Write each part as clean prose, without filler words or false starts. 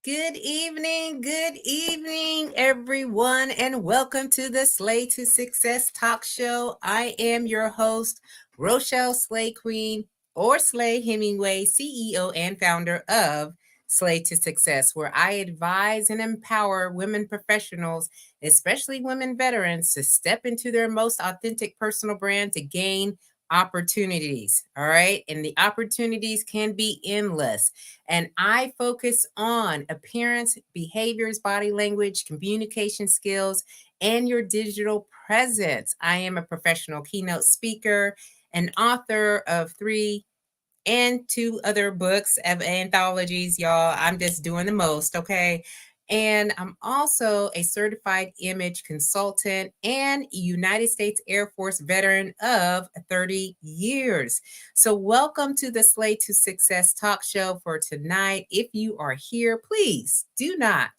Good evening, everyone, and welcome to the Slay to Success Talk Show. I am your host, Rochelle Slay Queen, or Slay Hemingway, CEO and founder of Slay to Success, where I advise and empower women professionals, especially women veterans, to step into their most authentic personal brand to gain opportunities. All right. And the opportunities can be endless. And I focus on appearance, behaviors, body language, communication skills, and your digital presence. I am a professional keynote speaker, an author of 3 and 2 other books of anthologies, y'all. I'm just doing the most, okay? And I'm also a certified image consultant and United States Air Force veteran of 30 years. So, welcome to the Slay to Success talk show for tonight. If you are here, please do not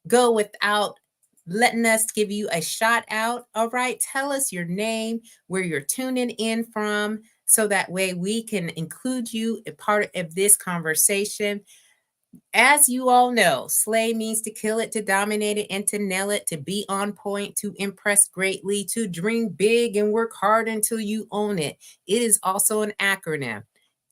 go without letting us give you a shout out. All right, tell us your name, where you're tuning in from, so that way we can include you a part of this conversation. As you all know, slay means to kill it, to dominate it, and to nail it, to be on point, to impress greatly, to dream big and work hard until you own it. It is also an acronym.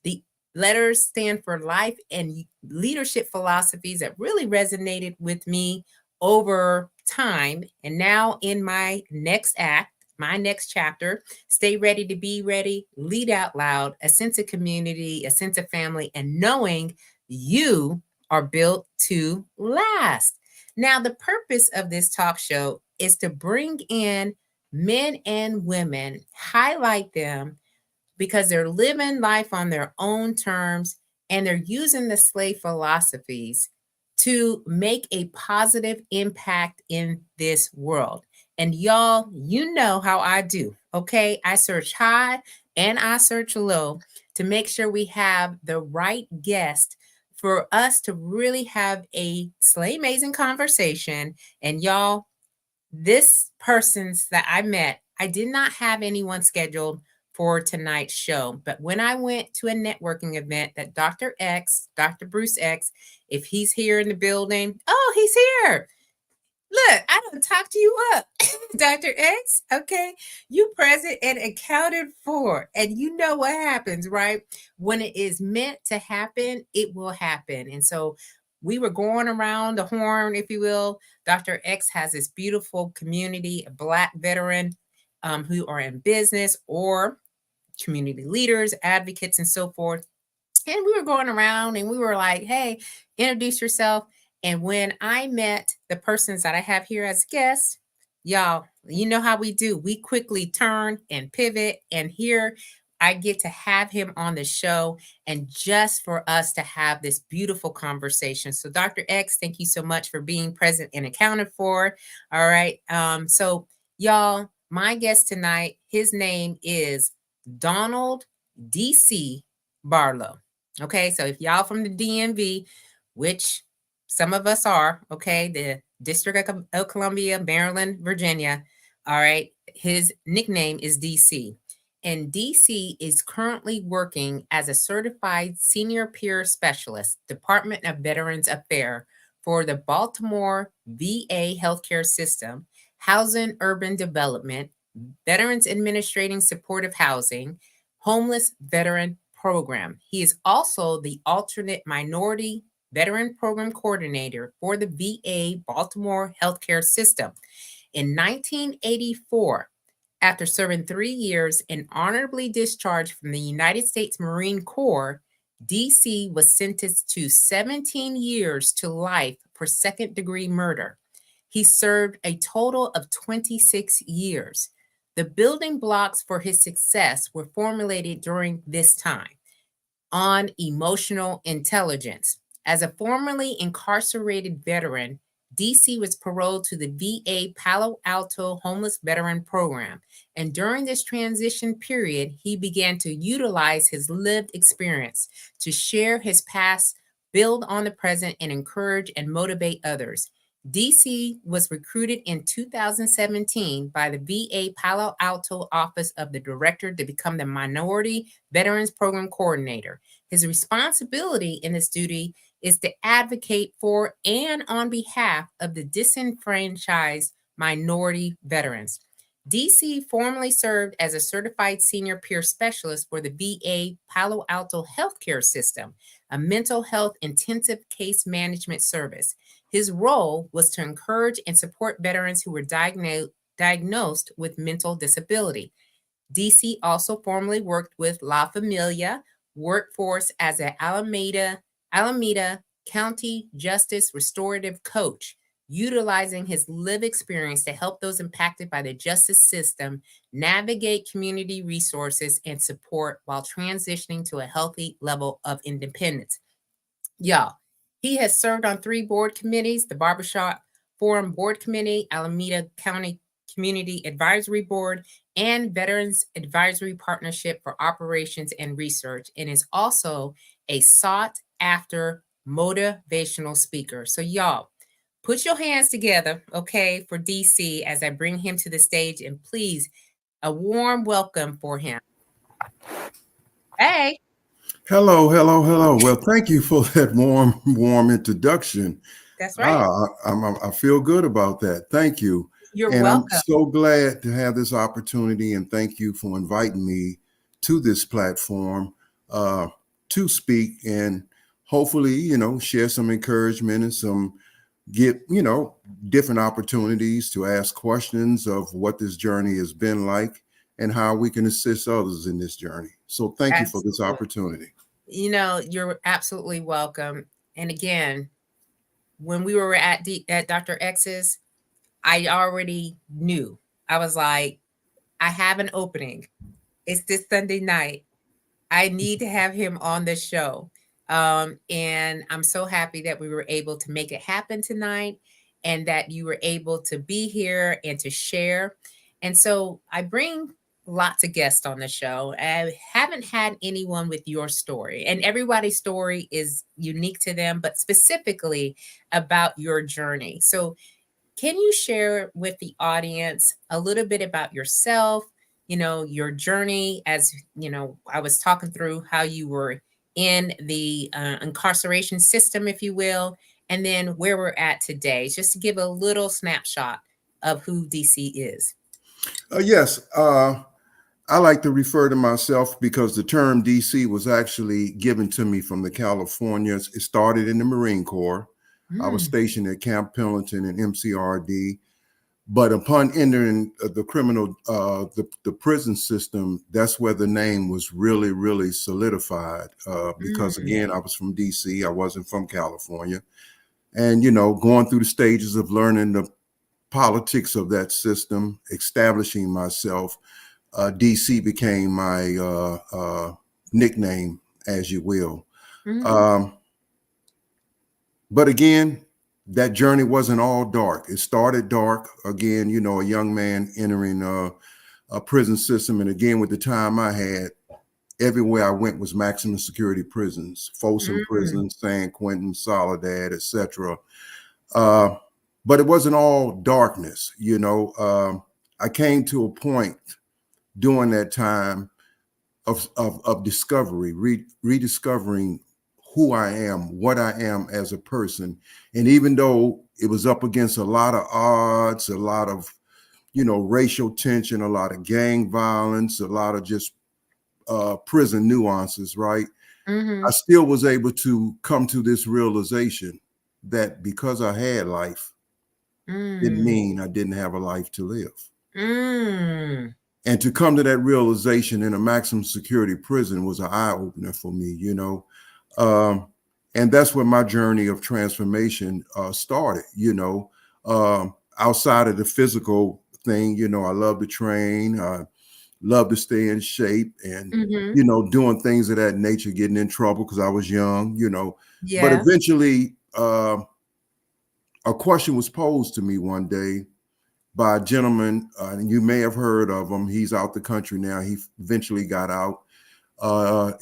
The letters stand for life and leadership philosophies that really resonated with me over time. And now in my next act, my next chapter, stay ready to be ready, lead out loud, a sense of community, a sense of family, and knowing you are built to last. Now, the purpose of this talk show is to bring in men and women, highlight them because they're living life on their own terms and they're using the slave philosophies to make a positive impact in this world. And y'all, you know how I do, okay? I search high and I search low to make sure we have the right guest for us to really have a SLAYMAZING conversation. And y'all, this person's that I met, I did not have anyone scheduled for tonight's show. But when I went to a networking event that Dr. X, Dr. Bruce X, if he's here in the building, oh, he's here. Look, I don't talk to you up, Dr. X. Okay. You present and accounted for. And you know what happens, right? When it is meant to happen, it will happen. And so we were going around the horn, if you will. Dr. X has this beautiful community of Black veteran who are in business or community leaders, advocates, and so forth. And we were going around and we were like, hey, introduce yourself. And when I met the persons that I have here as guests, y'all, you know how we do. We quickly turn and pivot. And here I get to have him on the show and just for us to have this beautiful conversation. So, Dr. X, thank you so much for being present and accounted for. All right. So, y'all, my guest tonight, his name is Donald D.C. Barlow. Okay, so if y'all from the DMV, which some of us are, okay, the District of Columbia, Maryland, Virginia, all right, his nickname is DC. And DC is currently working as a certified senior peer specialist, Department of Veterans Affairs for the Baltimore VA healthcare system, Housing Urban Development, Veterans Administrating Supportive Housing, Homeless Veteran Program. He is also the alternate minority veteran program coordinator for the VA Baltimore healthcare system. In 1984, after serving 3 years and honorably discharged from the United States Marine Corps, DC was sentenced to 17 years to life for second-degree murder. He served a total of 26 years. The building blocks for his success were formulated during this time on emotional intelligence. As a formerly incarcerated veteran, DC was paroled to the VA Palo Alto Homeless Veteran Program. And during this transition period, he began to utilize his lived experience to share his past, build on the present, and encourage and motivate others. DC was recruited in 2017 by the VA Palo Alto Office of the Director to become the Minority Veterans Program Coordinator. His responsibility in this duty is to advocate for and on behalf of the disenfranchised minority veterans. DC formerly served as a certified senior peer specialist for the VA Palo Alto healthcare system, a mental health intensive case management service. His role was to encourage and support veterans who were diagnosed with mental disability. DC also formerly worked with La Familia Workforce as an Alameda County Justice Restorative Coach, utilizing his lived experience to help those impacted by the justice system navigate community resources and support while transitioning to a healthy level of independence. Y'all, he has served on 3 board committees: the Barbershop Forum Board Committee, Alameda County Community Advisory Board, and Veterans Advisory Partnership for Operations and Research, and is also a sought after motivational speaker. So, y'all, put your hands together, okay, for DC as I bring him to the stage, and please, a warm welcome for him. Hey. Hello, hello, hello. Well, thank you for that warm introduction. That's right. I feel good about that. Thank you. You're and welcome. I'm so glad to have this opportunity, and thank you for inviting me to this platform to speak and hopefully, share some encouragement and get, different opportunities to ask questions of what this journey has been like and how we can assist others in this journey. So thank you for this opportunity. You're absolutely welcome. And again, when we were at Dr. X's, I already knew. I was like, I have an opening. It's this Sunday night. I need to have him on the show. And I'm so happy that we were able to make it happen tonight and that you were able to be here and to share. And so I bring lots of guests on the show. I haven't had anyone with your story, and everybody's story is unique to them, but specifically about your journey. So can you share with the audience a little bit about yourself, your journey? As I was talking through how you were in the incarceration system, if you will, and then where we're at today, just to give a little snapshot of who DC is. Yes. I like to refer to myself because the term DC was actually given to me from the Californias. It started in the Marine Corps. I was stationed at Camp Pendleton and MCRD. But upon entering the the prison system, that's where the name was really, really solidified. Because again, I was from DC. I wasn't from California. And, going through the stages of learning the politics of that system, establishing myself, DC became my nickname, as you will. But again, that journey wasn't all dark. It started dark. Again, a young man entering a prison system. And again, with the time I had, everywhere I went was maximum security prisons, Folsom Prison, San Quentin, Soledad, etc. But it wasn't all darkness. I came to a point during that time of discovery, rediscovering who I am, what I am as a person. And even though it was up against a lot of odds, a lot of, racial tension, a lot of gang violence, a lot of just prison nuances, right? I still was able to come to this realization that because I had life, didn't mean I didn't have a life to live. And to come to that realization in a maximum security prison was an eye opener for me, and that's where my journey of transformation started, outside of the physical thing. I love to train. I love to stay in shape and, doing things of that nature, getting in trouble because I was young, Yeah. But eventually a question was posed to me one day by a gentleman, and you may have heard of him. He's out the country now. He eventually got out.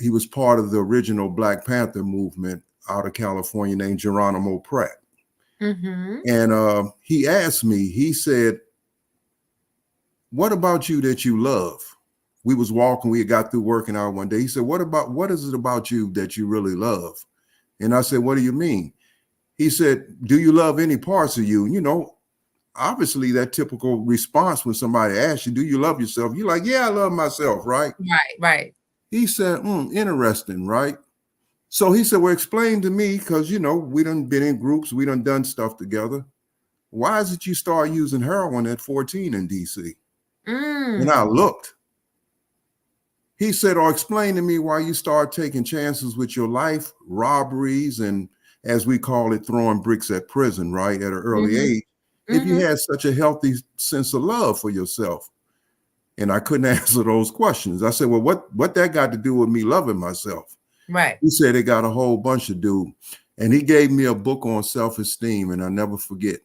He was part of the original Black Panther movement out of California, named Geronimo Pratt. And he asked me, he said, "What about you that you love?" We was walking, we got through working out one day. He said, what is it about you that you really love? And I said, what do you mean? He said, do you love any parts of you? Obviously that typical response when somebody asks you, do you love yourself? You're like, yeah, I love myself, right? Right, right. He said, interesting, right? So he said, well, explain to me, because, we done been in groups, we done stuff together. Why is it you start using heroin at 14 in DC? And I looked. He said, or explain to me why you start taking chances with your life, robberies, and as we call it, throwing bricks at prison, right, at an early age, if you had such a healthy sense of love for yourself. And I couldn't answer those questions. I said, well, what that got to do with me loving myself? Right. He said it got a whole bunch of do. And he gave me a book on self-esteem, and I'll never forget.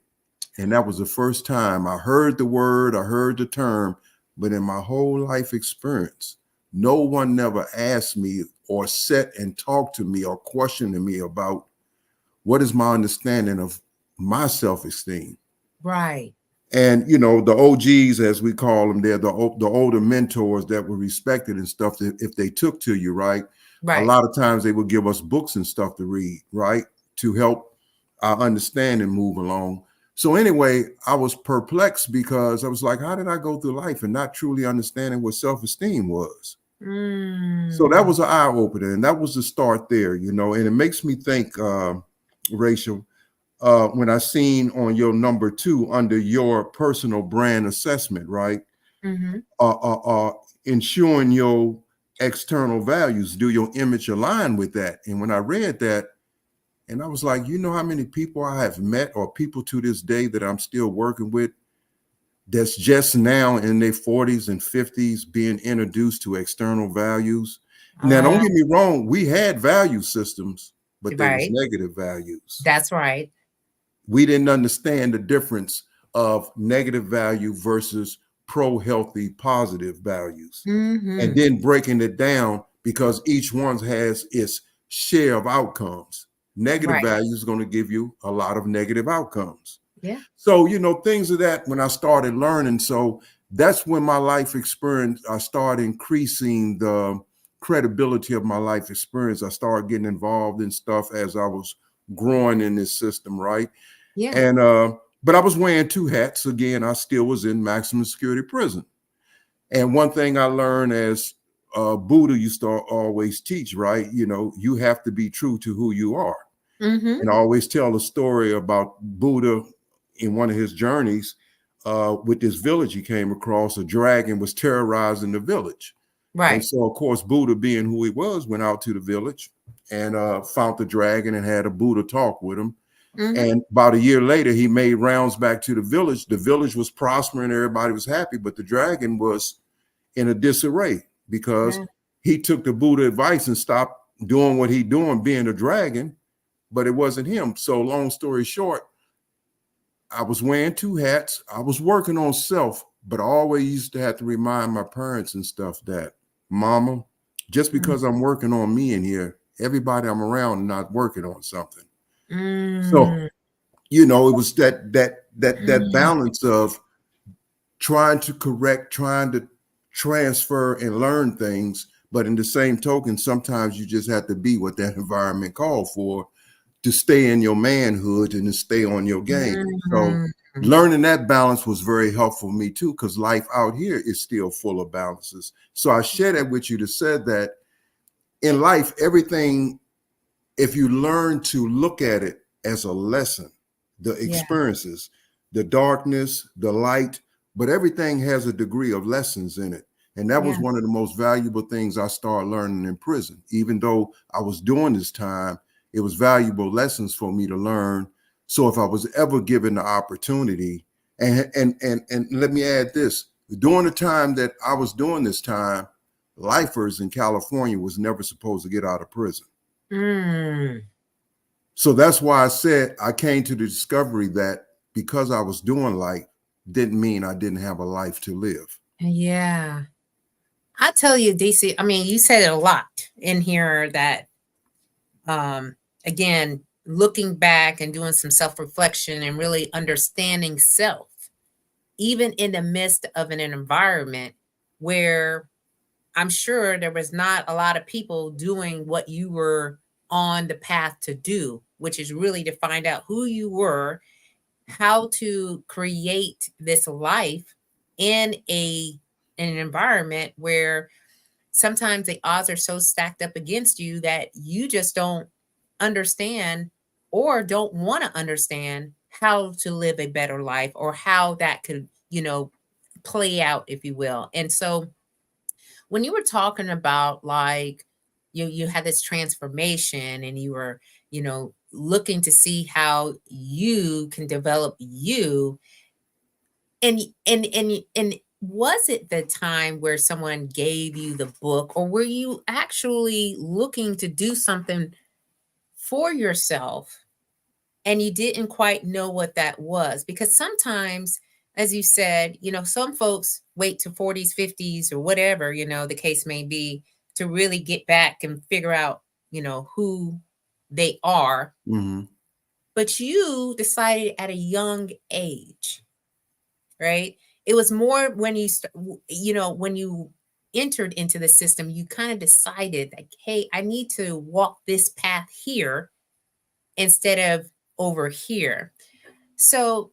And that was the first time I heard the word, I heard the term, but in my whole life experience, no one never asked me or sat and talked to me or questioned me about what is my understanding of my self-esteem. Right. And, the OGs, as we call them, they're the older mentors that were respected and stuff, that if they took to you, right? A Right. lot of times they would give us books and stuff to read, right? To help our understanding move along. So anyway, I was perplexed because I was like, how did I go through life and not truly understanding what self-esteem was? So that was an eye opener, and that was the start there, and it makes me think, Rachel, when I seen on your number 2 under your personal brand assessment, right? Ensuring your external values, do your image align with that? And when I read that, and I was like, how many people I have met or people to this day that I'm still working with that's just now in their 40s and 50s being introduced to external values. Now, don't get me wrong, we had value systems, but they was negative values. That's right. We didn't understand the difference of negative value versus pro-healthy positive values. And then breaking it down, because each one has its share of outcomes. Negative value is going to give you a lot of negative outcomes. Yeah. So, things of that when I started learning. So that's when my life experience, I started increasing the credibility of my life experience. I started getting involved in stuff as I was growing in this system, right? Yeah. And but I was wearing 2 hats. Again, I still was in maximum security prison. And one thing I learned, as Buddha used to always teach, right? You have to be true to who you are. And I always tell a story about Buddha in one of his journeys with this village he came across. A dragon was terrorizing the village. Right. And so, of course, Buddha, being who he was, went out to the village and found the dragon and had a Buddha talk with him. And about a year later, he made rounds back to the village. The village was prospering. Everybody was happy, but the dragon was in a disarray because he took the Buddha advice and stopped doing what he doing, being a dragon, but it wasn't him. So long story short, I was wearing 2 hats. I was working on self, but I always used to have to remind my parents and stuff that, Mama, just because I'm working on me in here, everybody I'm around not working on something. So, it was that balance of trying to correct, trying to transfer and learn things. But in the same token, sometimes you just have to be what that environment called for to stay in your manhood and to stay on your game. So learning that balance was very helpful for me too, because life out here is still full of balances. So I share that with you to say that in life, everything, if you learn to look at it as a lesson, the experiences, the darkness, the light, but everything has a degree of lessons in it. And that was one of the most valuable things I started learning in prison. Even though I was doing this time, it was valuable lessons for me to learn. So if I was ever given the opportunity, and let me add this, during the time that I was doing this time, lifers in California was never supposed to get out of prison. So that's why I said I came to the discovery that because I was doing life didn't mean I didn't have a life to live. Yeah. I tell you, DC, I mean, you said it a lot in here that, again, looking back and doing some self-reflection and really understanding self, even in the midst of an environment where I'm sure there was not a lot of people doing what you were on the path to do, which is really to find out who you were, how to create this life in an environment where sometimes the odds are so stacked up against you that you just don't understand or don't want to understand how to live a better life or how that could, play out, if you will. And so when you were talking about like you had this transformation and you were, looking to see how you can develop you, and was it the time where someone gave you the book, or were you actually looking to do something for yourself and you didn't quite know what that was? Because sometimes, as you said, some folks wait to 40s, 50s, or whatever, the case may be, to really get back and figure out, who they are. Mm-hmm. But you decided at a young age, right? It was more when when you entered into the system, you kind of decided like, hey, I need to walk this path here instead of over here. So,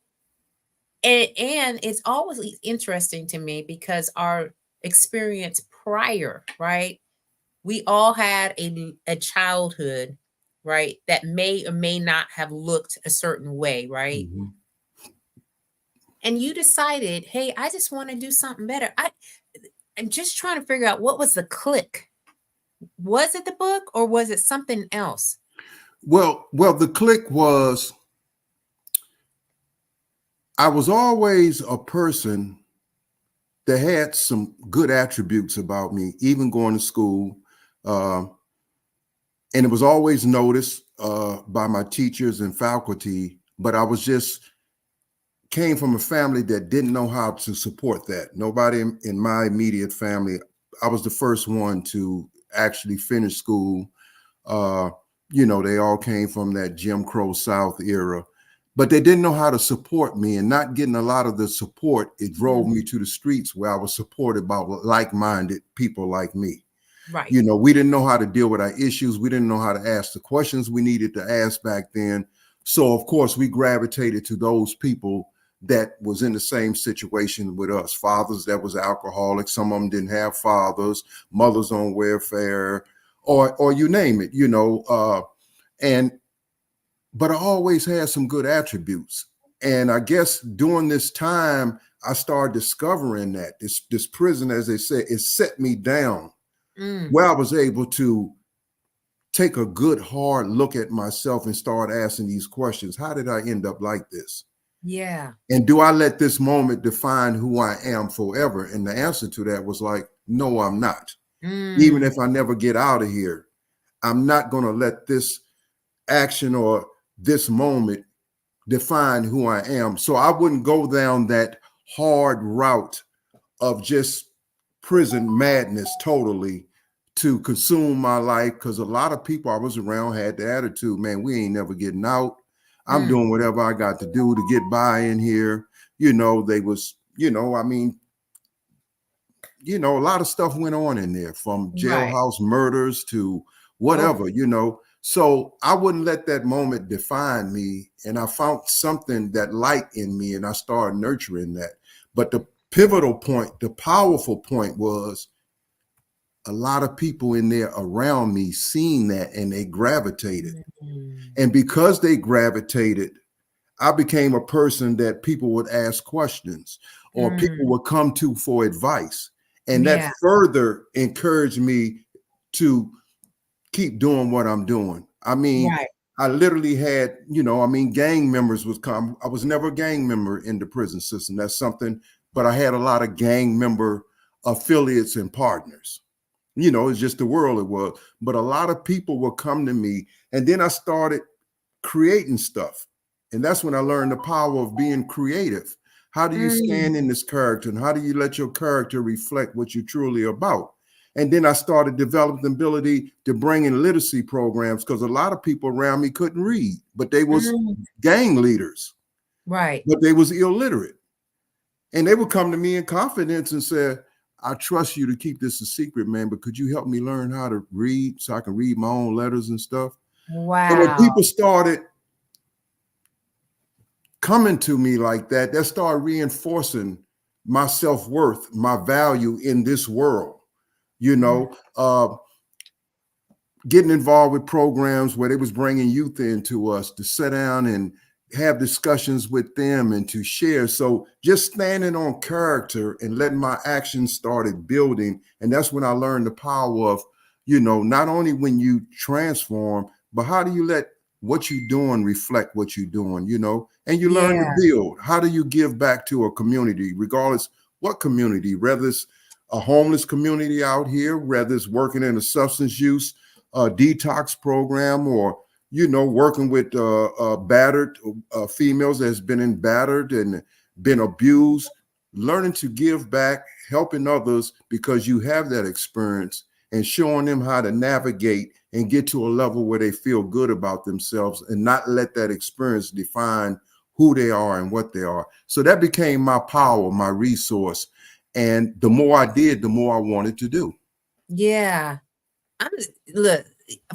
and it's always interesting to me because our experience prior, right? We all had a childhood, right, that may or may not have looked a certain way, right? Mm-hmm. And you decided, hey, I just want to do something better. I'm just trying to figure out what was the click. Was it the book or was it something else? Well, the click was I was always a person that had some good attributes about me, even going to school. Uh, and it was always noticed by my teachers and faculty, but I was just came from a family that didn't know how to support that. Nobody in my immediate family. I was the first one to actually finish school. Uh, they all came from that Jim Crow South era, but they didn't know how to support me, and not getting a lot of the support, it drove me to the streets where I was supported by like-minded people like me. Right. We didn't know how to deal with our issues. We didn't know how to ask the questions we needed to ask back then. So of course we gravitated to those people that was in the same situation with us. Fathers that was alcoholics. Some of them didn't have fathers, mothers on welfare, or you name it, but I always had some good attributes. And I guess during this time, I started discovering that this prison, as they say, it set me down where I was able to take a good hard look at myself and start asking these questions. How did I end up like this? Yeah. And do I let this moment define who I am forever? And the answer to that was like, no, I'm not. Even if I never get out of here, I'm not going to let this action or this moment define who I am. So I wouldn't go down that hard route of just prison madness totally to consume my life, because a lot of people I was around had the attitude, man, we ain't never getting out. I'm doing whatever I got to do to get by in here. They was, a lot of stuff went on in there, from Right. jailhouse murders to whatever, So I wouldn't let that moment define me. And I found something, that light in me, and I started nurturing that. But the pivotal point, the powerful point was a lot of people in there around me seen that, and they gravitated. And because they gravitated, I became a person that people would ask questions, or people would come to for advice. And that Yeah. further encouraged me to keep doing what I'm doing. I mean, Right. I literally had, gang members would come. I was never a gang member in the prison system. That's something, but I had a lot of gang member affiliates and partners. It's just the world it was. But a lot of people would come to me, and then I started creating stuff. And that's when I learned the power of being creative. How do you stand in this character, and how do you let your character reflect what you're truly about? And then I started developing the ability to bring in literacy programs, because a lot of people around me couldn't read, but they was gang leaders, Right. but they was illiterate. And they would come to me in confidence and say, I trust you to keep this a secret, man, but could you help me learn how to read so I can read my own letters and stuff? And when Wow. people started coming to me like that, that started reinforcing my self-worth, my value in this world. You Mm. know, getting involved with programs where they was bringing youth into us to sit down and have discussions with them and to share. So just standing on character and letting my actions started building. And that's when I learned the power of, not only when you transform, but how do you let what you're doing reflect what you're doing, and you learn to Yeah. build. How do you give back to a community, regardless what community, whether it's a homeless community out here, whether it's working in a substance use detox program, or working with battered females that's been in battered and been abused, learning to give back, helping others because you have that experience, and showing them how to navigate and get to a level where they feel good about themselves and not let that experience define who they are and what they are. So that became my power, my resource. And the more I did, the more I wanted to do. Yeah. I'm look,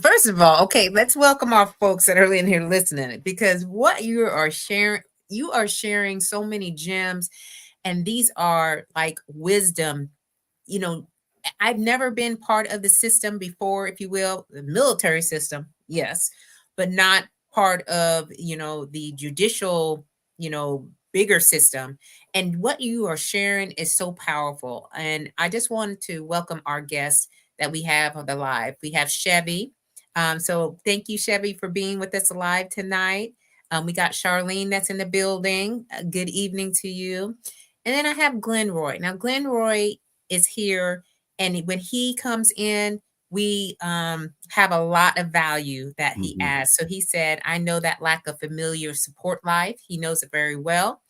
first of all, okay, let's welcome our folks that are in here listening, because what you are sharing so many gems, and these are like wisdom. You know, I've never been part of the system before, if you will, the military system, yes, but not part of, the judicial, bigger system. And what you are sharing is so powerful. And I just wanted to welcome our guests that we have on the live. We have Chevy. So thank you, Chevy, for being with us live tonight. We got Charlene that's in the building. Good evening to you. And then I have Glenroy. Now, Glenroy is here, and when he comes in, we have a lot of value that he Mhm. adds. So he said, I know that lack of familiar support life. He knows it very well.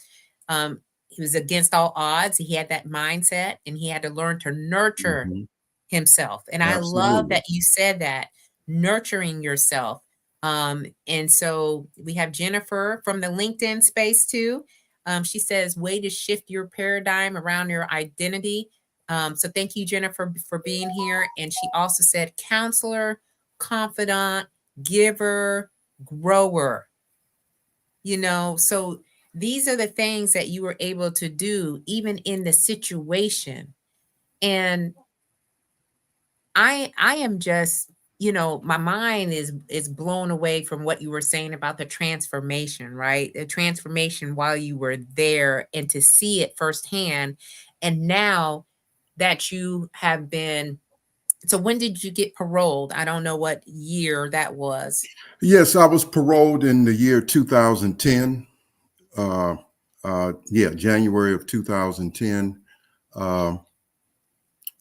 He was against all odds. He had that mindset, and he had to learn to nurture Mhm. himself. And I love Absolutely. that you said that, nurturing yourself. And so we have Jennifer from the LinkedIn space too. She says, way to shift your paradigm around your identity. So thank you, Jennifer, for being here. And she also said, counselor, confidant, giver, grower. So these are the things that you were able to do even in the situation. And I am just, my mind is blown away from what you were saying about the transformation, right? The transformation while you were there, and to see it firsthand. And now that you have been, so when did you get paroled? I don't know what year that was. Yes, I was paroled in the year 2010. Uh, yeah, January of 2010. Uh,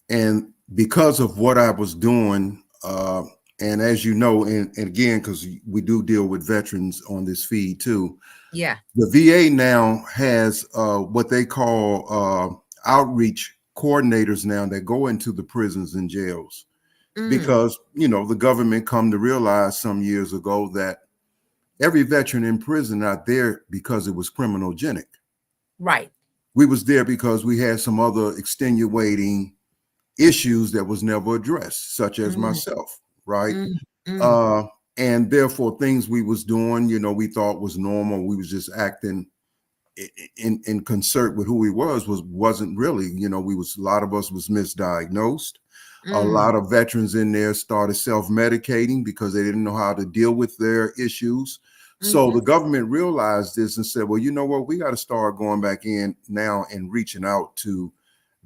and because of what I was doing, and as you know, and again, because we do deal with veterans on this feed too, Yeah. the VA now has what they call outreach coordinators now that go into the prisons and jails, Mm, because the government come to realize some years ago that every veteran in prison not there because it was criminogenic. right. We was there because we had some other extenuating issues that was never addressed, such as Mm, myself, right? mm, mm, Uh, and therefore, things we was doing, we thought was normal. We was just acting in concert with who we wasn't really. We was, a lot of us was misdiagnosed. A mm, lot of veterans in there started self-medicating because they didn't know how to deal with their issues. So mm-hmm. the government realized this and said, well, you know what, we got to start going back in now and reaching out to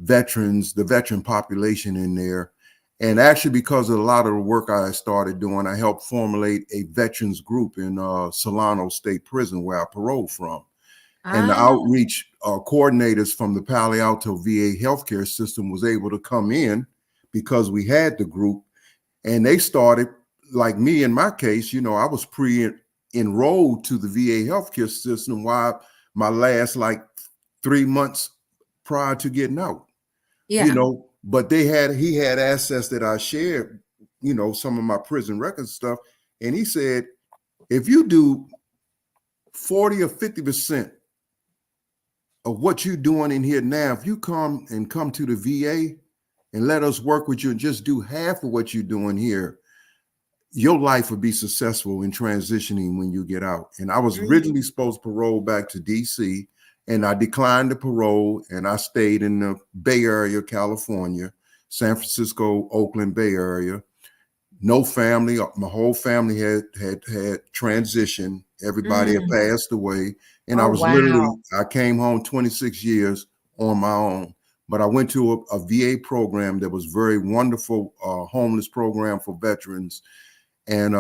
veterans, the veteran population in there. And actually, because of a lot of the work I started doing, I helped formulate a veterans group in Solano State Prison, where I paroled from. And the Ah, outreach coordinators from the Palo Alto VA healthcare system was able to come in because we had the group, and they started, like me in my case, I was pre-enrolled to the VA healthcare system while my last like 3 months prior to getting out, yeah. but he had access that I shared, some of my prison record stuff. And he said, if you do 40 or 50% of what you're doing in here now, if you come to the VA and let us work with you and just do half of what you're doing here, your life would be successful in transitioning when you get out. And I was Mhm. originally supposed to parole back to DC, and I declined the parole, and I stayed in the Bay Area, California, San Francisco, Oakland, Bay Area. No family. My whole family had transitioned. Everybody had Mm. passed away, and I Oh, was wow. literally, I came home 26 years on my own. But I went to a VA program that was very wonderful, homeless program for veterans, and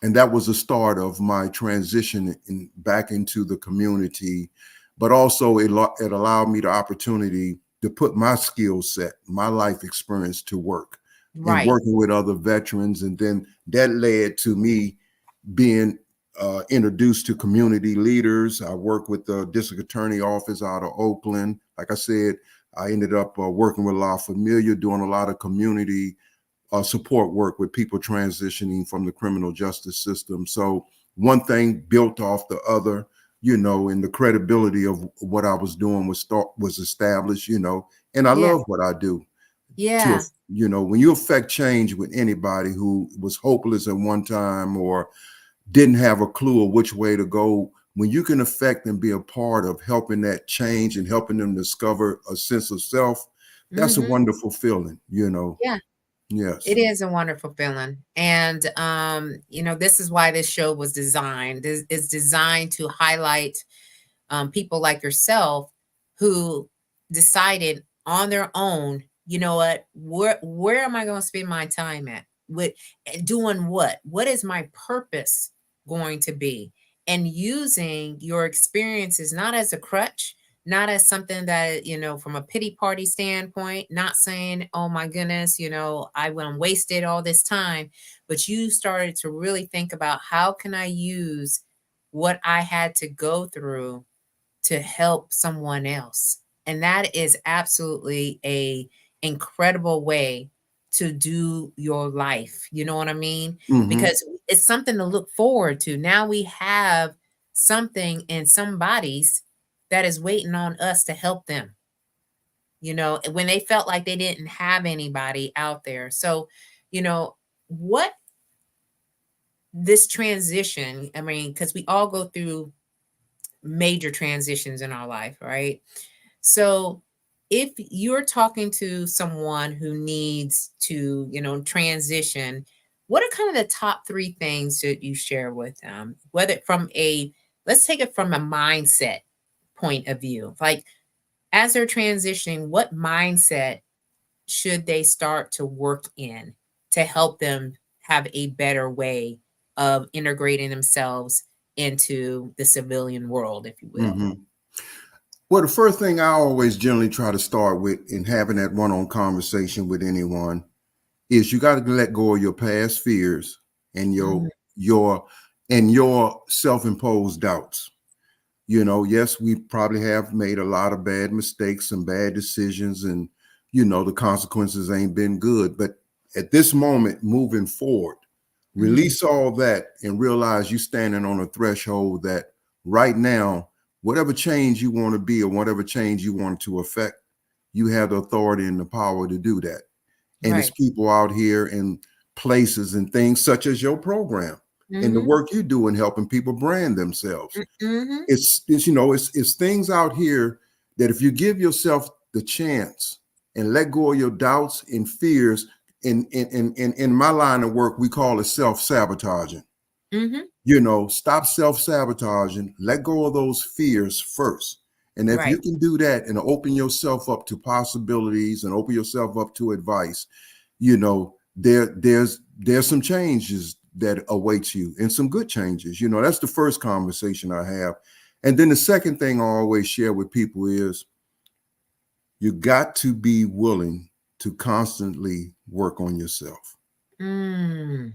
that was the start of my transition back into the community. But also it allowed me the opportunity to put my skill set, my life experience to work in Right. working with other veterans. And then that led to me being introduced to community leaders. I worked with the district attorney office out of Oakland. Like I said, I ended up working with La Familia, doing a lot of community support work with people transitioning from the criminal justice system. So one thing built off the other, and the credibility of what I was doing was established, and I Yeah. love what I do. To Yeah. when you affect change with anybody who was hopeless at one time or didn't have a clue of which way to go, when you can affect and be a part of helping that change and helping them discover a sense of self, that's a Mhm. wonderful feeling. Yeah. Yes. It is a wonderful feeling. And, this is why this show was designed. It's designed to highlight people like yourself who decided on their own, you know what, where am I going to spend my time at? With doing what? What is my purpose going to be? And using your experiences not as a crutch, not as something that, from a pity party standpoint, not saying, oh my goodness, I went and wasted all this time, but you started to really think about how can I use what I had to go through to help someone else. And that is absolutely a incredible way to do your life. You know what I mean? Hmm. Because it's something to look forward to. Now we have something in somebody's that is waiting on us to help them, when they felt like they didn't have anybody out there. So, what this transition, I mean, because we all go through major transitions in our life, right? So if you're talking to someone who needs to, transition, what are kind of the top three things that you share with them? Let's take it from a mindset point of view. Like as they're transitioning, what mindset should they start to work in to help them have a better way of integrating themselves into the civilian world, if you will? Hmm. Well, the first thing I always generally try to start with in having that one-on conversation with anyone is you got to let go of your past fears and Mhm. your self-imposed doubts. Yes, we probably have made a lot of bad mistakes and bad decisions, and the consequences ain't been good. But at this moment, moving forward, Mhm. release all that and realize you standing on a threshold that right now, whatever change you want to be or whatever change you want to affect, you have the authority and the power to do that. And it's Right. people out here and places and things such as your program and the Mhm. work you do in helping people brand themselves. Mhm. It's things out here that if you give yourself the chance and let go of your doubts and fears, in my line of work, we call it self-sabotaging. Mhm. Stop self-sabotaging, let go of those fears first. And if you Right. can do that and open yourself up to possibilities and open yourself up to advice, there's some changes that awaits you and some good changes. That's the first conversation I have. And then the second thing I always share with people is you got to be willing to constantly work on yourself. Mm.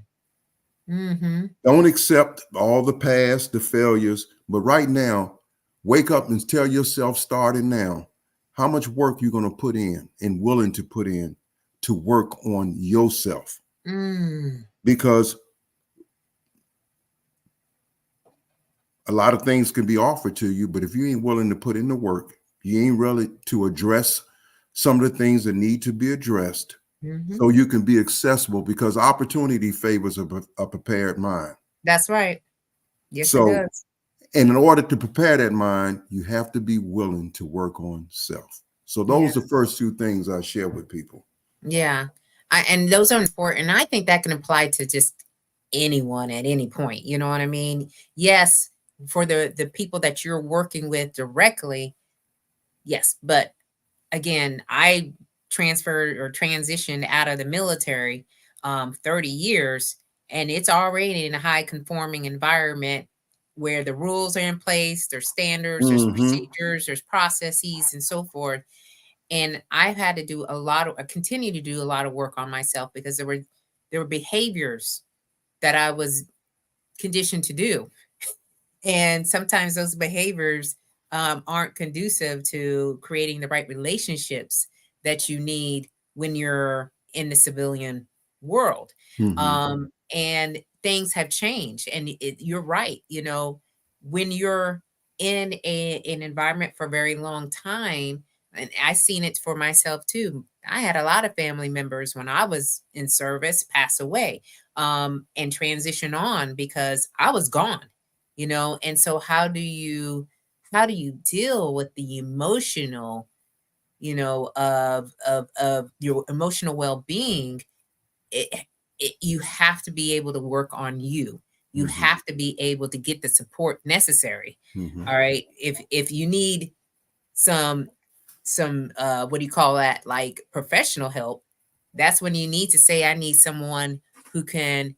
Mhm. Don't accept all the past, the failures, but right now, wake up and tell yourself starting now how much work you're going to put in and willing to put in to work on yourself. Mm. Because a lot of things can be offered to you, but if you ain't willing to put in the work, you ain't really to address some of the things that need to be addressed, Hmm. so you can be accessible, because opportunity favors a prepared mind. That's right. Yes, it So, does. and in order to prepare that mind, you have to be willing to work on self. So Yeah. those are the first two things I share with people. Yeah. And those are important. I think that can apply to just anyone at any point. You know what I mean? Yes, for the people that you're working with directly, yes. But again, I transferred or transitioned out of the military 30 years, and it's already in a high conforming environment where the rules are in place, there's standards, there's Mm-hmm. procedures, there's processes, and so forth. And I've had to do a lot of, I continue to do a lot of work on myself because there were behaviors that I was conditioned to do, and sometimes those behaviors aren't conducive to creating the right relationships that you need when you're in the civilian world. Mm-hmm. And things have changed. And you're right. When you're in an environment for a very long time, and I've seen it for myself too. I had a lot of family members when I was in service pass away and transition on because I was gone. And so how do you deal with the emotional, of your emotional well-being? You have to be able to work on you. You Mm-hmm. have to be able to get the support necessary. Mm-hmm. All right, if you need some what do you call that, like professional help, that's when you need to say, I need someone who can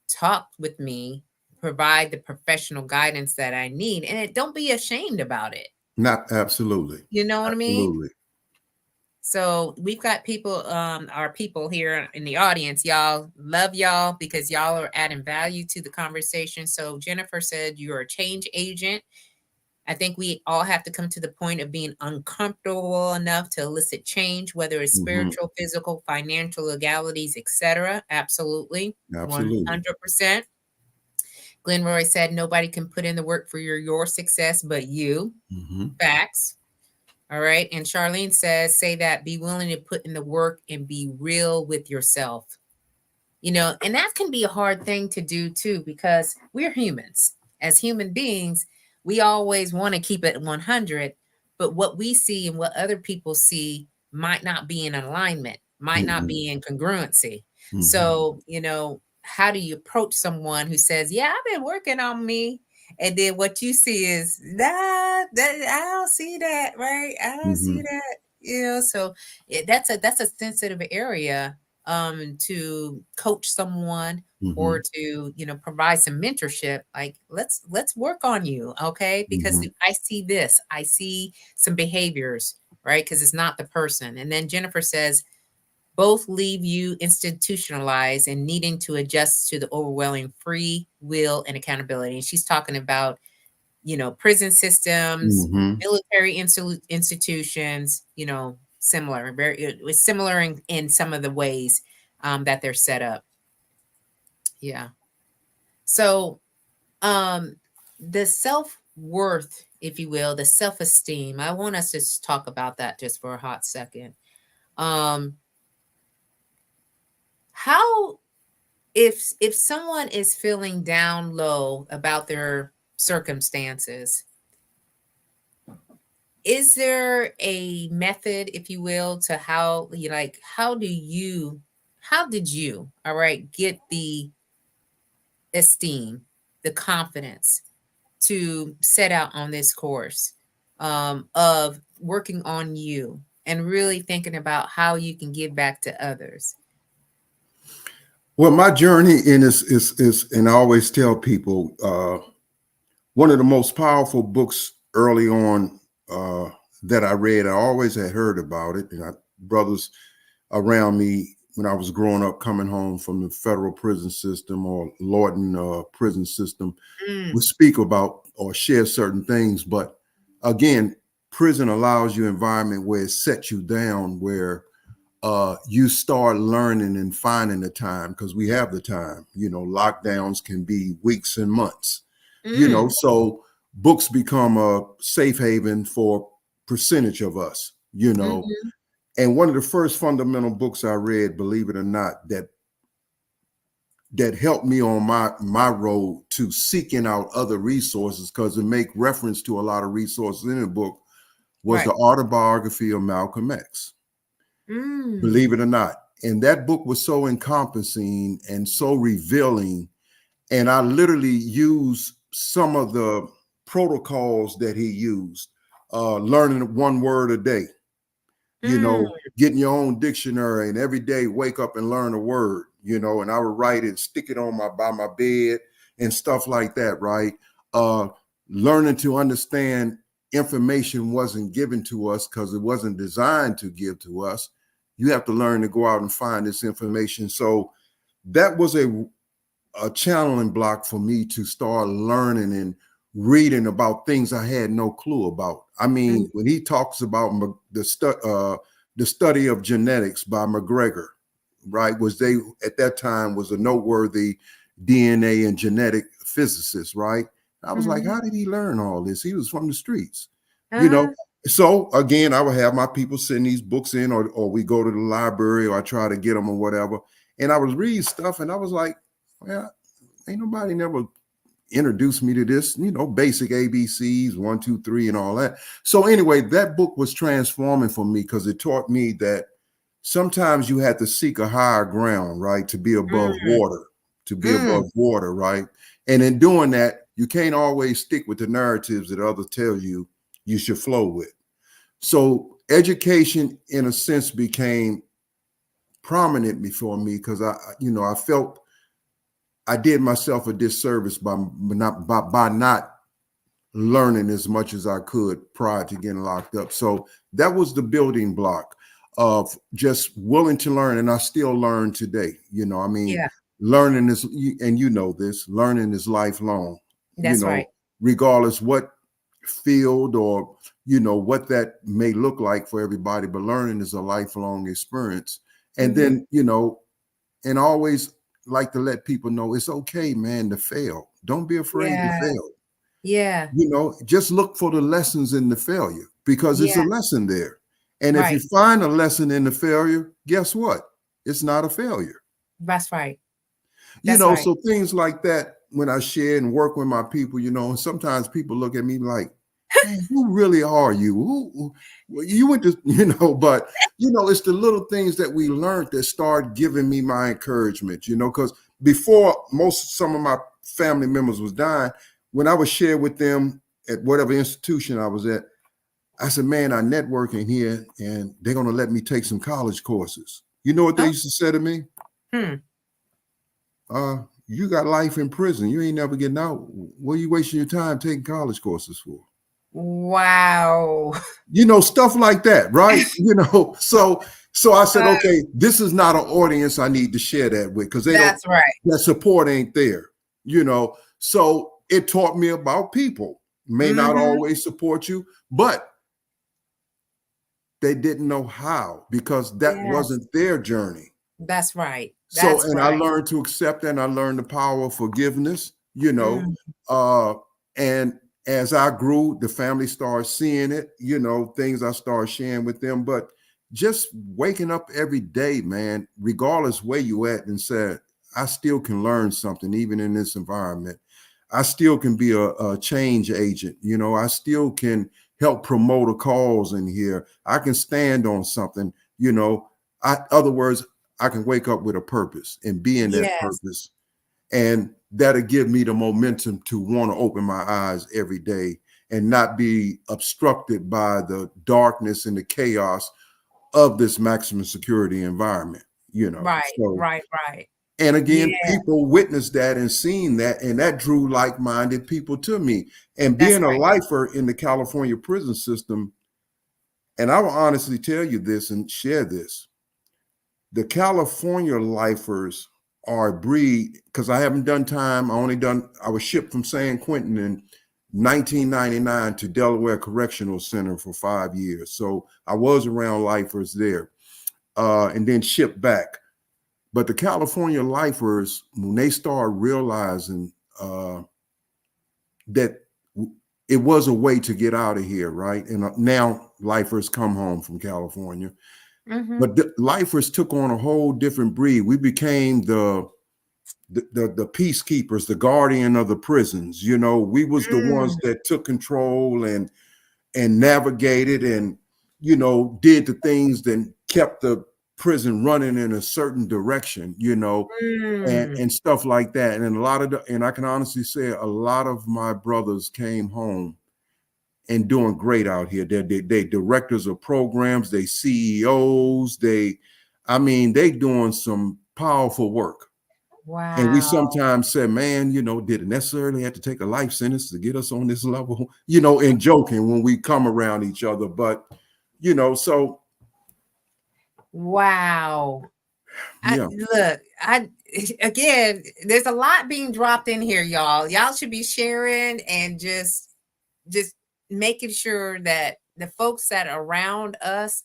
talk with me, provide the professional guidance that I need, and don't be ashamed about it. Not absolutely. You know what I mean? Absolutely. So we've got people, our people here in the audience. Y'all, love y'all because y'all are adding value to the conversation. So Jennifer said you're a change agent. I think we all have to come to the point of being uncomfortable enough to elicit change, whether it's Mm-hmm. spiritual, physical, financial, legalities, etc. Absolutely, Absolutely. 100%. Glenroy said nobody can put in the work for your success but you. Mm-hmm. Facts. All right. And Charlene says, say that, be willing to put in the work and be real with yourself. And that can be a hard thing to do too, because we're humans. As human beings, we always want to keep it 100, but what we see and what other people see might not be in alignment, might not Mm-hmm. be in congruency. Mm-hmm. So, how do you approach someone who says, yeah, I've been working on me? And then what you see is that I don't see that, right? I don't see Mm-hmm. that. So that's a sensitive area to coach someone Mm-hmm. or to provide some mentorship, like let's work on you, okay, because Mm-hmm. I see this, I see some behaviors, right, because it's not the person. And then Jennifer says both leave you institutionalized and needing to adjust to the overwhelming free will and accountability. And she's talking about prison systems, Mm-hmm. military institutions, similar, very it was similar in some of the ways that they're set up. Yeah. So um the self-worth, if you will, the self-esteem, I want us to just talk about that just for a hot second. Um how if someone is feeling down low about their circumstances, is there a method, if you will, to how you like how did you, all right, get the esteem, the confidence to set out on this course of working on you and really thinking about how you can give back to others? Well, my journey in is, and I always tell people, one of the most powerful books early on uh, that I read. I always had heard about it, and brothers around me when I was growing up, coming home from the federal prison system or Lorton prison system, Mm, would speak about or share certain things. But again, prison allows you an environment where it sets you down, where you start learning and finding the time, because we have the time. Lockdowns can be weeks and months. mm, So books become a safe haven for percentage of us. mm-hmm, And one of the first fundamental books I read, believe it or not, that helped me on my road to seeking out other resources, because it make reference to a lot of resources in the book, was Right. the autobiography of Malcolm X. Mm. Believe it or not. And that book was so encompassing and so revealing. And I literally used some of the protocols that he used, learning one word a day, Mm. getting your own dictionary, and every day wake up and learn a word, and I would write it, stick it on by my bed and stuff like that, right? Uh, Learning to understand information wasn't given to us because it wasn't designed to give to us. You have to learn to go out and find this information. So that was a channeling block for me to start learning and reading about things I had no clue about. I Mm. mean, when he talks about the study of genetics by McGregor, right, was they at that time was a noteworthy DNA and genetic physicist, right? I was like, Mhm. how did he learn all this? He was from the streets, you know. Uh-huh. So again, I would have my people send these books in, or we go to the library, or I try to get them or whatever. And I was reading stuff, and I was like, well, ain't nobody never introduced me to this, basic ABCs, 1, 2, 3, and all that. So anyway, that book was transforming for me because it taught me that sometimes you have to seek a higher ground, right? To be above Mm. water, Mm. right? And in doing that, you can't always stick with the narratives that others tell you should flow with. So education, in a sense, became prominent before me because I felt I did myself a disservice by not learning as much as I could prior to getting locked up. So that was the building block of just willing to learn, and I still learn today. I mean, Yeah, learning is, and this, learning is lifelong. You that's know, right. regardless what field or what that may look like for everybody, but learning is a lifelong experience. And Mhm. then and I always like to let people know it's okay, man, to fail. Don't be afraid to Yeah. fail. Yeah. Just look for the lessons in the failure because it's a Yeah. lesson there. And if you Right. find a lesson in the failure, guess what? It's not a failure. That's right. That's right. So things like that, when I share and work with my people, and sometimes people look at me like, man, who really are you? Well, you went to, but it's the little things that we learned that start giving me my encouragement, because before some of my family members was dying, when I would share with them at whatever institution I was at, I said, man, I networking here and they're going to let me take some college courses. You know what they Oh. used to say to me? Hmm. You got life in prison. You ain't never getting out. What are you wasting your time taking college courses for? Wow. Stuff like that, right? So I said, Uh, okay, this is not an audience I need to share that with because they don't, that's right. that support ain't there. So it taught me about people may not Mhm. always support you, but they didn't know how because that Yes. wasn't their journey. That's right. So, That's and I right. learned to accept, and I learned the power of forgiveness, Mm. uh, and as I grew, the family started seeing it, things I started sharing with them. But just waking up every day, man, regardless where you at, and said, I still can learn something, even in this environment. I still can be a change agent. I still can help promote a cause in here. I can stand on something, other words, I can wake up with a purpose and be in that Yes. purpose. And that'll give me the momentum to want to open my eyes every day and not be obstructed by the darkness and the chaos of this maximum security environment. Right. So, Right. Right. and again, Yeah. people witnessed that and seen that, and that drew like-minded people to me. And That's being a right. lifer in the California prison system, and I will honestly tell you this and share this, the California lifers are a breed because I haven't done time. I was shipped from San Quentin in 1999 to Delaware Correctional Center for 5 years. So I was around lifers there and then shipped back. But the California lifers, when they start realizing that it was a way to get out of here, right? And now lifers come home from California. Mm-hmm. But the lifers took on a whole different breed. We became the peacekeepers, the guardian of the prisons. You know, we was the ones Mm, that took control and navigated and, you know, did the things that kept the prison running in a certain direction, you know, mm. and stuff like that. And a lot of and I can honestly say a lot of my brothers came home and doing great out here. They directors of programs, they CEOs, I mean, they doing some powerful work. And we Wow. sometimes say, man, you know, did it necessarily have to take a life sentence to get us on this level? You know, and joking when we come around each other. But, you know, so Wow. yeah. I again, there's a lot being dropped in here, y'all. Y'all should be sharing and just making sure that the folks that are around us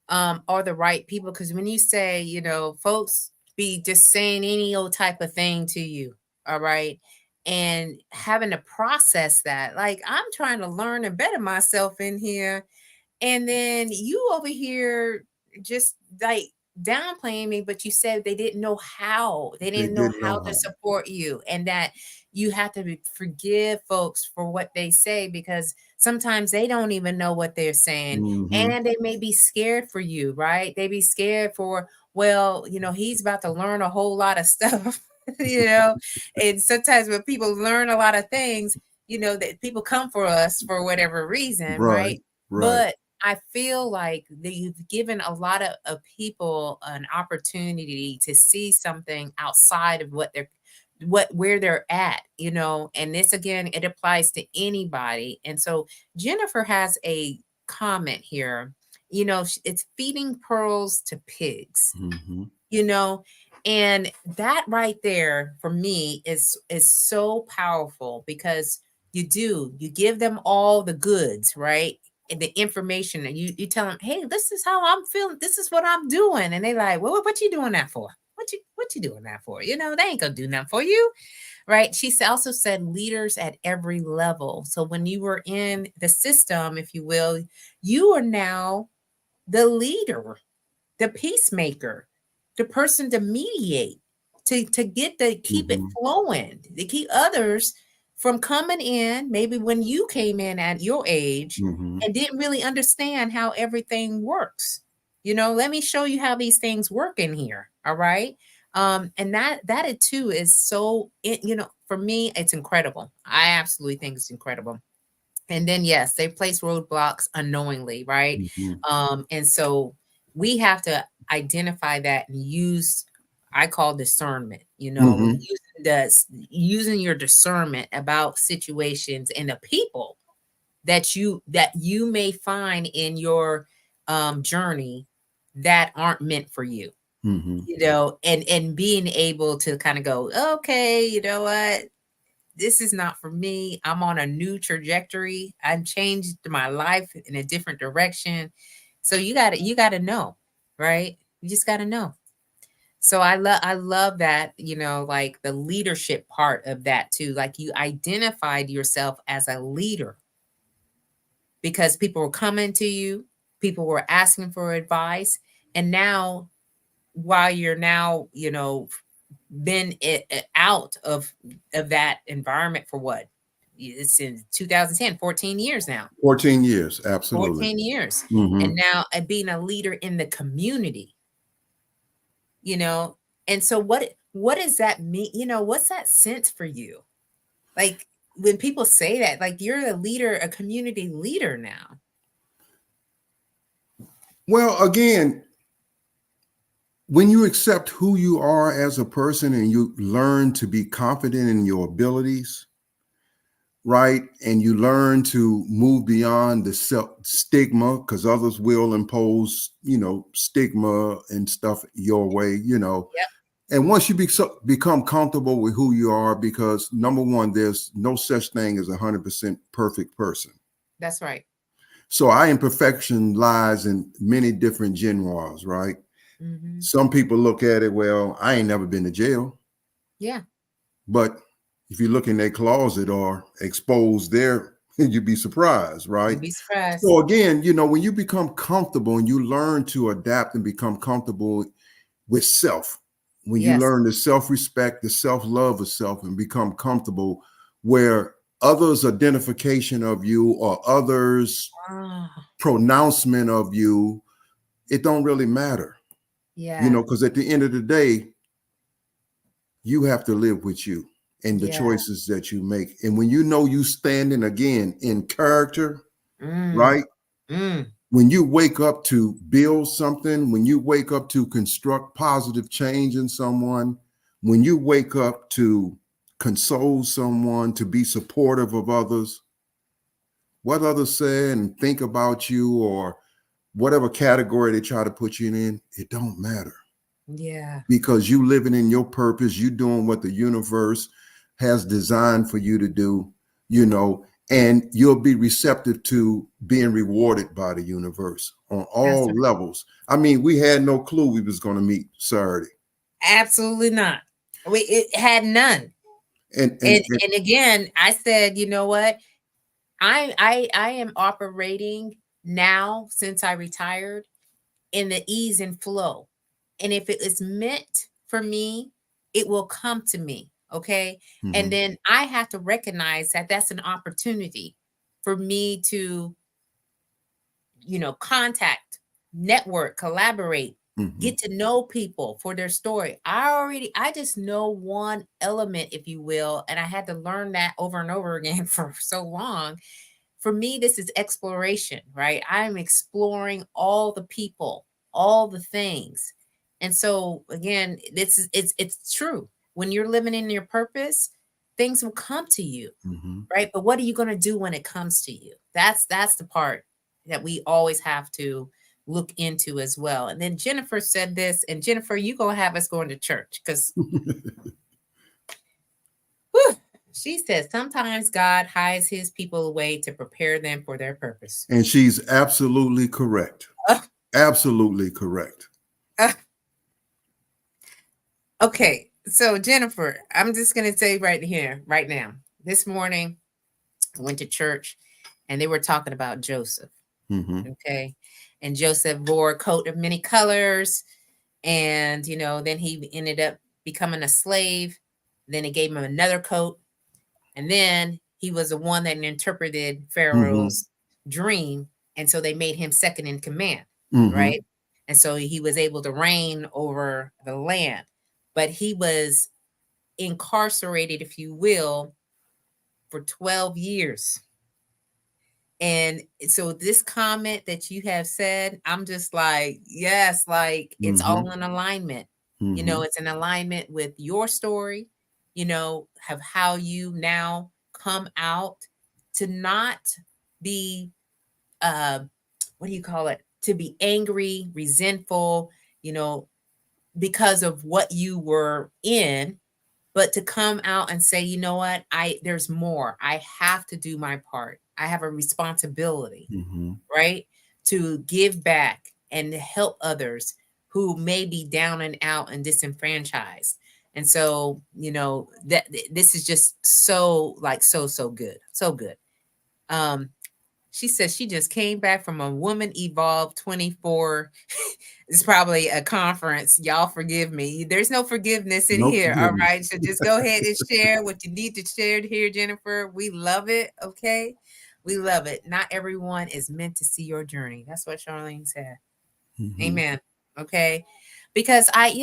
are the right people. Because when you say, folks be just saying any old type of thing to you, all right, and having to process that, like I'm trying to learn and better myself in here, and then you over here just like downplaying me, but you said they didn't know how. They They didn't know didn't how know to how. support you, and that you have to forgive folks for what they say, because sometimes they don't even know what they're saying, Mm-hmm. and they may be scared for you, right? They be scared for, well, he's about to learn a whole lot of stuff, you know. And sometimes when people learn a lot of things, that people come for us for whatever reason, Right, right? right. But I feel like that you've given a lot of people an opportunity to see something outside of where they're at, and this again, it applies to anybody. And so Jennifer has a comment here. It's feeding pearls to pigs, Mm-hmm. you know and that right there for me is so powerful, because you give them all the goods, right, and the information, and you tell them, hey, this is how I'm feeling, this is what I'm doing, and they like, well, what you doing that for? What you doing that for? They ain't gonna do nothing for you, right? Also said leaders at every level. So when you were in the system, if you will, you are now the leader, the peacemaker, the person to mediate, to keep it Mm-hmm. flowing, to keep others from coming in, maybe when you came in at your age Mm-hmm. and didn't really understand how everything works. Let me show you how these things work in here. All right. And that it too is so for me, it's incredible. I absolutely think it's incredible. And then yes, they place roadblocks unknowingly, right? Mm-hmm. And so we have to identify that and use, I call discernment, Mm-hmm. using your discernment about situations and the people that you may find in your journey that aren't meant for you. Mm-hmm. And being able to kind of go, okay, you know what, this is not for me. I'm on a new trajectory. I've changed my life in a different direction. So you got to know, right? You just got to know. So I love that, like the leadership part of that too. Like you identified yourself as a leader because people were coming to you, people were asking for advice, and now while you're now, been out of that environment for what? It's in 2010, 14 years now. 14 years, absolutely. 14 years. Mm-hmm. And now being a leader in the community, you know. And so what does that mean? What's that sense for you? Like when people say that, like you're a leader, a community leader now. Well, again, when you accept who you are as a person and you learn to be confident in your abilities, right? And you learn to move beyond the stigma, because others will impose, you know, stigma and stuff your way, you know. Yep, And once you become comfortable with who you are, because number one, there's no such thing as 100% perfect person. that's right. So our imperfection lies in many different genres, right? Hmm. Some people look at it, well, I ain't never been to jail. Yeah. But if you look in their closet or expose their You'd be surprised, right? You'd be surprised. So again, when you become comfortable and you learn to adapt and become comfortable with self, when you Yes. learn the self-respect, the self-love of self, and become comfortable where others' identification of you or others' Ah, pronouncement of you, it don't really matter, yeah. because at the end of the day, you have to live with you and the Yeah. choices that you make. And when you standing again in character, Mm, right? mm. When you wake up to build something, when you wake up to construct positive change in someone, when you wake up to console someone, to be supportive of others, what others say and think about you or whatever category they try to put you in, it don't matter Yeah. because you living in your purpose, you doing what the universe has designed for you to do, and you'll be receptive to being rewarded by the universe on That's all right. levels. I mean, we had no clue we was going to meet Saturday. Absolutely not. It had none. And, and, And again, I said, you know what? I am operating now since I retired in the ease and flow. And if it is meant for me, it will come to me. Okay. And mhm, then I have to recognize that that's an opportunity for me to, contact, network, collaborate, mhm, get to know people for their story. I just know one element, if you will. And I had to learn that over and over again for so long. For me, this is exploration, right? I'm exploring all the people, all the things. And so again, it's true. When you're living in your purpose, things will come to you, mhm. right? But what are you going to do when it comes to you? That's the part that we always have to look into as well. And then Jennifer said this, and Jennifer, you gonna have us going to church because she says sometimes God hides his people away to prepare them for their purpose. And she's absolutely correct. Uh, Absolutely correct. uh, okay, so Jennifer, I'm just gonna say right here, right now. This morning, I went to church, and they were talking about Joseph. Mhm, Okay, and Joseph wore a coat of many colors, and then he ended up becoming a slave. Then they gave him another coat, and then he was the one that interpreted mhm, Pharaoh's dream, and so they made him second in command, mhm, right? And so he was able to reign over the land, but he was incarcerated, if you will, for 12 years. And so this comment that you have said, I'm just like, yes, like it's all mhm, in alignment. mhm, It's an alignment with your story, of how you now come out to not be what do you call it? To be angry, resentful, you know, because of what you were in, but to come out and say, you know what, there's more. I have to do my part. I have a responsibility, mhm. right? To give back and to help others who may be down and out and disenfranchised. And so, that this is just so like so good. So good. Um she says she just came back from a Woman Evolve 24. It's probably a conference. Y'all forgive me. There's no forgiveness in No here. All forgiveness. right. So just go ahead and share what you need to share here, Jennifer. We love it. Okay. We love it. Not everyone is meant to see your journey. That's what Charlene said. Mhm, Amen. Okay. Because I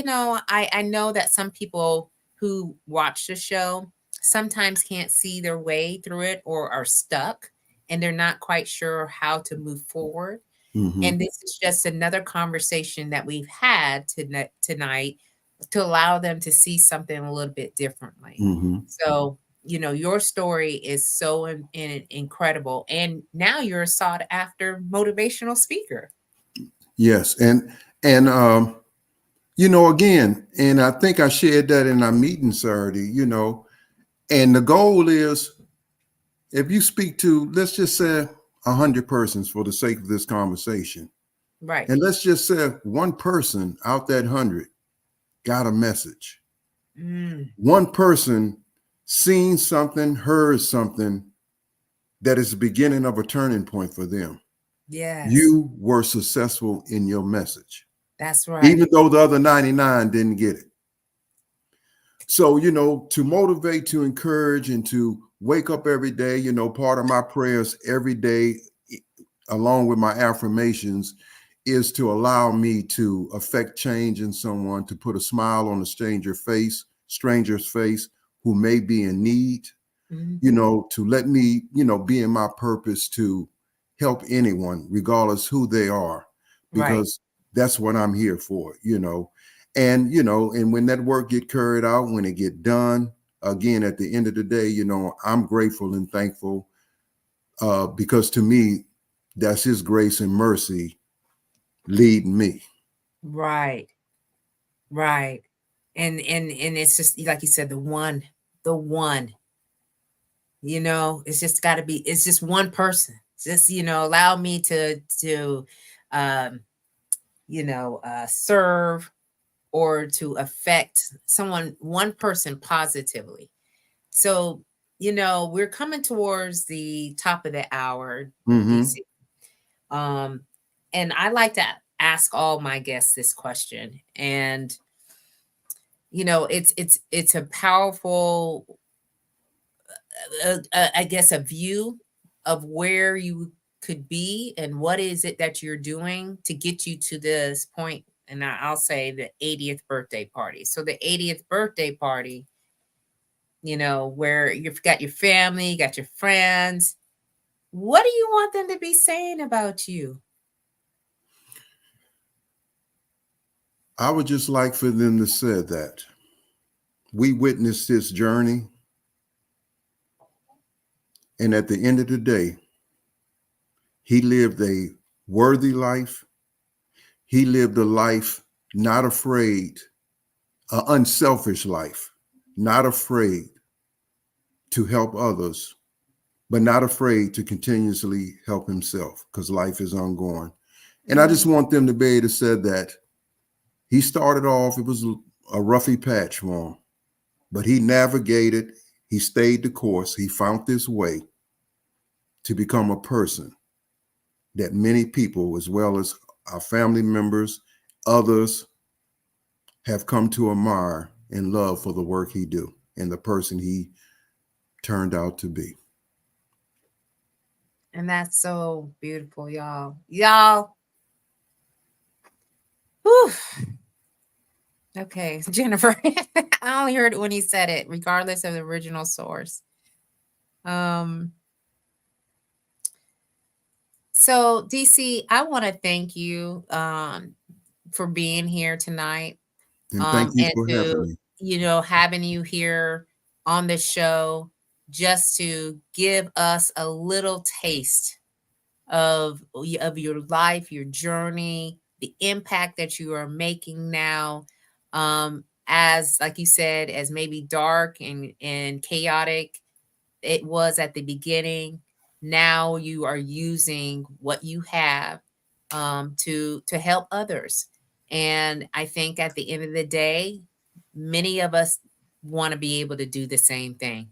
know that some people who watch the show sometimes can't see their way through it or are stuck and they're not quite sure how to move forward. mhm, And this is just another conversation that we've had tonight to allow them to see something a little bit differently. mhm. So, your story is so incredible. And now you're a sought after motivational speaker. Yes, and again, and I think I shared that in our meeting Saturday. And the goal is if you speak to, let's just say 100 persons for the sake of this conversation, Right. and let's just say one person out that 100 got a message. Mm, One person seen something, heard something that is the beginning of a turning point for them. Yes, You were successful in your message, that's right. even though the other 99 didn't get it. So, to motivate, to encourage, and to wake up every day, part of my prayers every day, along with my affirmations, is to allow me to affect change in someone, to put a smile on a stranger's face who may be in need, Hmm. to let me, be in my purpose to help anyone, regardless who they are, Right. because that's what I'm here for. And when that work get carried out, when it get done, again, at the end of the day, I'm grateful and thankful, because to me, that's his grace and mercy leading me. Right. Right. And it's just like you said, the one, it's just got to be, it's just one person. Just, allow me to um, serve or to affect one person positively. So, we're coming towards the top of the hour, Hmm. DC. Um, and I like to ask all my guests this question. And, it's a powerful, I guess, a view of where you could be and what is it that you're doing to get you to this point. And I'll say the 80th birthday party. So the 80th birthday party, where you've got your family, you got your friends. What do you want them to be saying about you? I would just like for them to say that we witnessed this journey, and at the end of the day, he lived a worthy life. He lived a life not afraid, an unselfish life, not afraid to help others, but not afraid to continuously help himself, because life is ongoing. And I just Mm. want them to be able to say that he started off, it was a roughy patch for him, but he navigated, he stayed the course, he found this way to become a person that many people, as well as our family members, others, have come to admire and love for the work he do and the person he turned out to be. And that's so beautiful, y'all. Y'all, whew. Okay, Jennifer. I only heard it when he said it, regardless of the original source. Um, so DC, I want to thank you for being here tonight. And thank you And for having to, me. having you here on the show just to give us a little taste of your life, your journey, the impact that you are making now. As like you said, as maybe dark and chaotic it was at the beginning, now you are using what you have to help others. And I think at the end of the day, many of us want to be able to do the same thing.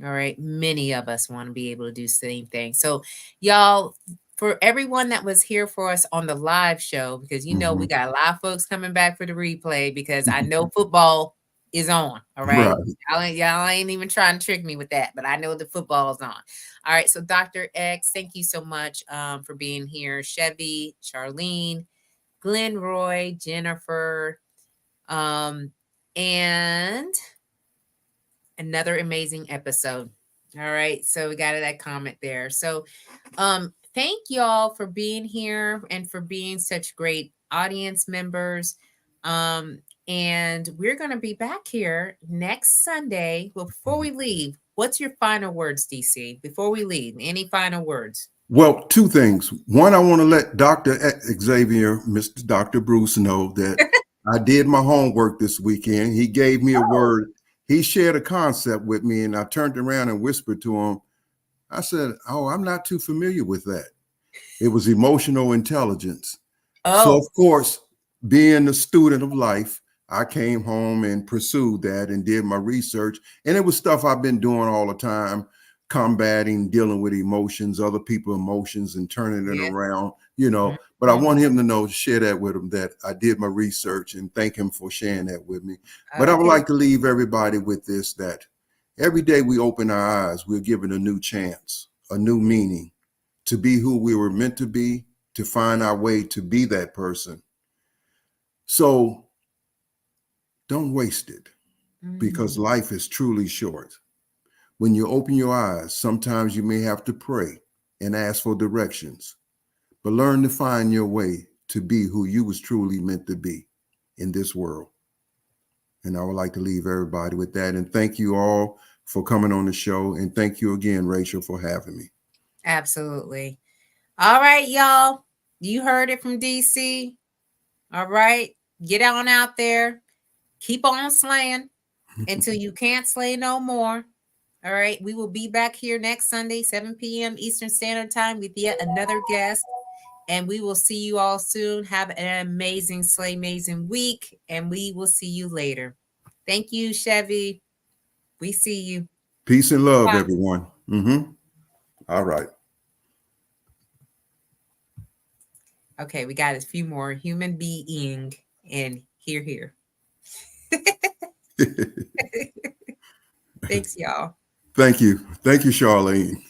All right. Many of us want to be able to do the same thing. So, y'all, for everyone that was here for us on the live show, because we Mhm. got a lot of folks coming back for the replay because I know football is on. All right. Right. Y'all ain't even trying to trick me with that, but I know the football is on. All right. So, Dr. X, thank you so much for being here. Chevy, Charlene, Glenn Roy, Jennifer, um, and another amazing episode. All right. So we got that comment there. So thank y'all for being here and for being such great audience members. Um and we're going to be back here next Sunday. Well, before we leave, what's your final words, DC? Before we leave, any final words? Well, two things. One, I want to let Dr. Xavier, Mr. Dr. Bruce, know that I did my homework this weekend. He gave me a Oh. word. He shared a concept with me, and I turned around and whispered to him. I said, "Oh, I'm not too familiar with that." It was emotional intelligence. So, of Oh. course, being a student of life, I came home and pursued that and did my research. And it was stuff I've been doing all the time. combating, dealing with emotions, other people's emotions, and turning it Yeah. around, you know. But I Mhm. want him to know, share that with him, that I did my research, and thank him for sharing that with me. But I would Okay. like to leave everybody with this, that every day we open our eyes, we're given a new chance, a new meaning to be who we were meant to be, to find our way to be that person. So don't waste it, because Mhm. life is truly short. When you open your eyes, sometimes you may have to pray and ask for directions, but learn to find your way to be who you was truly meant to be in this world. And I would like to leave everybody with that. And thank you all for coming on the show. And thank you again, Rachel, for having me. Absolutely. All right, y'all. You heard it from DC. All right. Get on out there. Keep on slaying until you can't slay no more. All right. We will be back here next Sunday, 7 p.m. Eastern Standard Time with yet another guest. And we will see you all soon. Have an amazing, SLAYMAZING week. And we will see you later. Thank you, Chevy. We see you. Peace and love, Bye. everyone. All right. Okay, we got a few more human being and here. Thanks, y'all. Thank you. Thank you, Charlene.